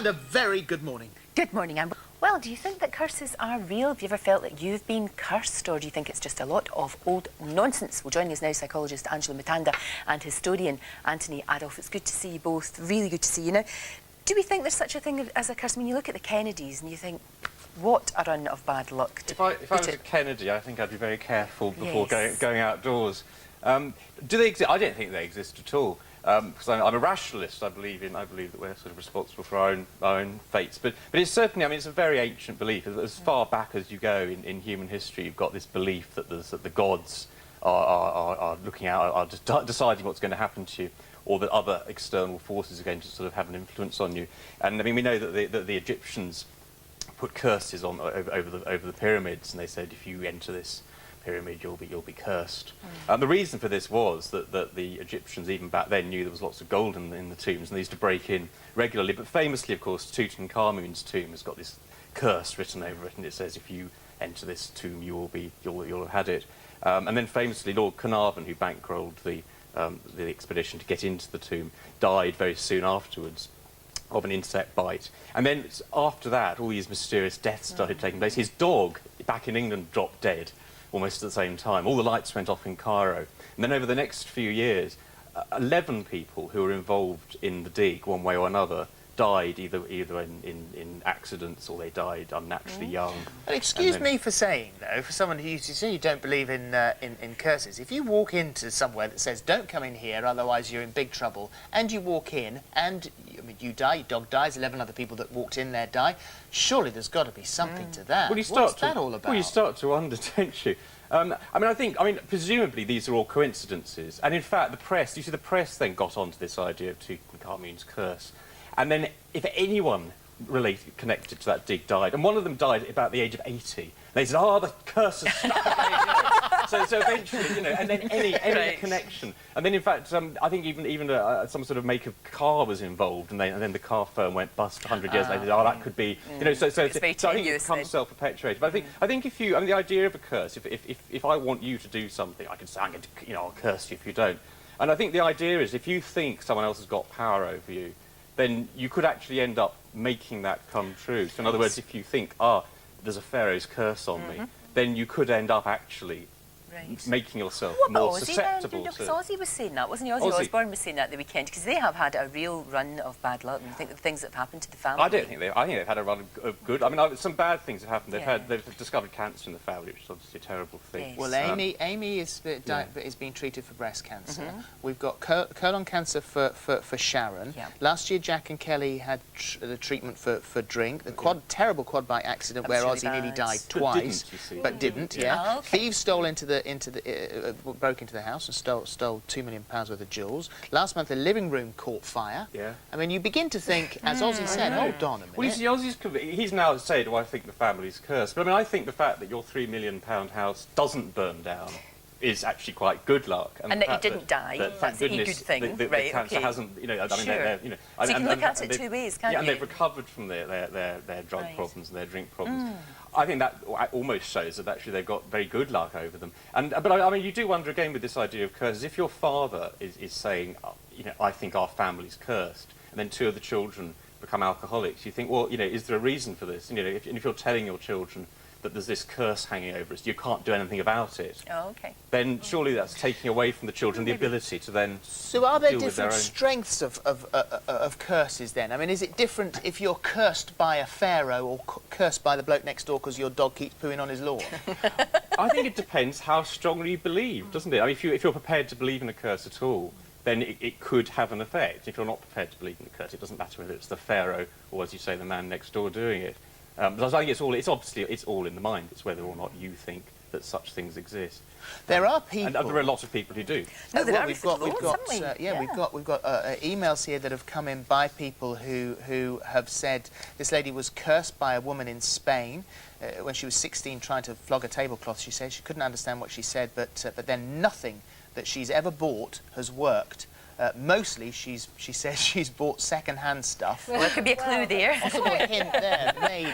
a very good morning. Good morning, Anne. Well, do you think that curses are real? Have you ever felt that you've been cursed, or do you think it's just a lot of old nonsense? Well, joining us now, psychologist Angela Matanda and historian Anthony Adolph. It's good to see you both. Really good to see you. Now, do we think there's such a thing as a curse? I mean, you look at the Kennedys and you think, what a run of bad luck. If I was a Kennedy, I think I'd be very careful before going outdoors. Do they exist? I don't think they exist at all. Because I'm a rationalist. I believe that we're sort of responsible for our own fates. But it's certainly, I mean, it's a very ancient belief. As far back as you go in human history, you've got this belief that the gods are looking out, are just deciding what's going to happen to you, or that other external forces are going to sort of have an influence on you. And I mean, we know that the Egyptians put curses on over the pyramids, and they said, if you enter this pyramid, you'll be cursed. The reason for this was that the Egyptians, even back then, knew there was lots of gold in the tombs, and they used to break in regularly. But famously, of course, Tutankhamun's tomb has got this curse written over it, and it says, if you enter this tomb, you'll have had it. And then famously, Lord Carnarvon, who bankrolled the expedition to get into the tomb, died very soon afterwards of an insect bite. And then after that, all these mysterious deaths started taking place. His dog, back in England, dropped dead almost at the same time. All the lights went off in Cairo. And then over the next few years, 11 people who were involved in the dig, one way or another, died either in accidents, or they died unnaturally young. But excuse me for saying, though, for someone who you say you don't believe in curses, if you walk into somewhere that says, don't come in here, otherwise you're in big trouble, and you walk in, and I mean, you die, your dog dies, 11 other people that walked in there die, surely there's got to be something to that. Well, What's that all about? Well, you start to wonder, don't you? I mean, presumably these are all coincidences. And in fact, the press then got onto this idea of Tutankhamun's curse. And then if anyone connected to that dig died, and one of them died at about the age of 80, they said, oh, the curse has stuck. So eventually, you know, and then any connection. And then, in fact, I think even some sort of make of car was involved, and then the car firm went bust 100 years later. Oh, that could be, you know, so I think it becomes self-perpetuating. But I think if you, I mean, the idea of a curse, if I want you to do something, I can say, I'm going to, you know, I'll curse you if you don't. And I think the idea is, if you think someone else has got power over you, then you could actually end up making that come true. So in other words, if you think, there's a pharaoh's curse on me, then you could end up actually making yourself more susceptible to... Because Ozzy was saying that, wasn't he? Ozzy Osbourne was saying that the weekend, because they have had a real run of bad luck, and I think the things that have happened to the family... I think they've had a run of good... I mean, some bad things have happened. They've discovered cancer in the family, which is obviously a terrible thing. Yes. Well, Amy is being treated for breast cancer. We've got colon cancer for Sharon. Last year, Jack and Kelly had the treatment for drink. The terrible quad bike accident where Ozzy nearly died twice, but didn't. Thieves stole broke into the house and stole £2 million worth of jewels. Last month, the living room caught fire. I mean, you begin to think, as Ozzy said, hold on a minute. Well, you see, he's now said, I think the family's cursed. But I mean, I think the fact that your £3 million house doesn't burn down is actually quite good luck. And that he didn't die, that's a good thing. The cancer hasn't, you know, I mean, you know... So you can look at it two ways, can't you? Yeah, and they've recovered from their drug problems and their drink problems. I think that almost shows that actually they've got very good luck over them. But I mean, you do wonder again with this idea of curses. If your father is saying, you know, I think our family's cursed, and then two of the children become alcoholics, you think, well, you know, is there a reason for this? You know, if you're telling your children that there's this curse hanging over us, you can't do anything about it. Then surely that's taking away from the children the ability to then So are there different strengths of curses then? I mean, is it different if you're cursed by a pharaoh or cursed by the bloke next door because your dog keeps pooing on his lawn? I think it depends how strongly you believe, doesn't it? I mean, if you're prepared to believe in a curse at all, then it could have an effect. If you're not prepared to believe in a curse, it doesn't matter whether it's the pharaoh or, as you say, the man next door doing it. But I think it's all in the mind. It's whether or not you think that such things exist. There are people, and there are a lot of people who do. No, we've got emails here that have come in by people who have said this lady was cursed by a woman in Spain when she was 16 trying to flog a tablecloth. She said she couldn't understand what she said, but then nothing that she's ever bought has worked. Mostly, she says she's bought second-hand stuff. Well, there could be a clue there. Possible hint there, maybe.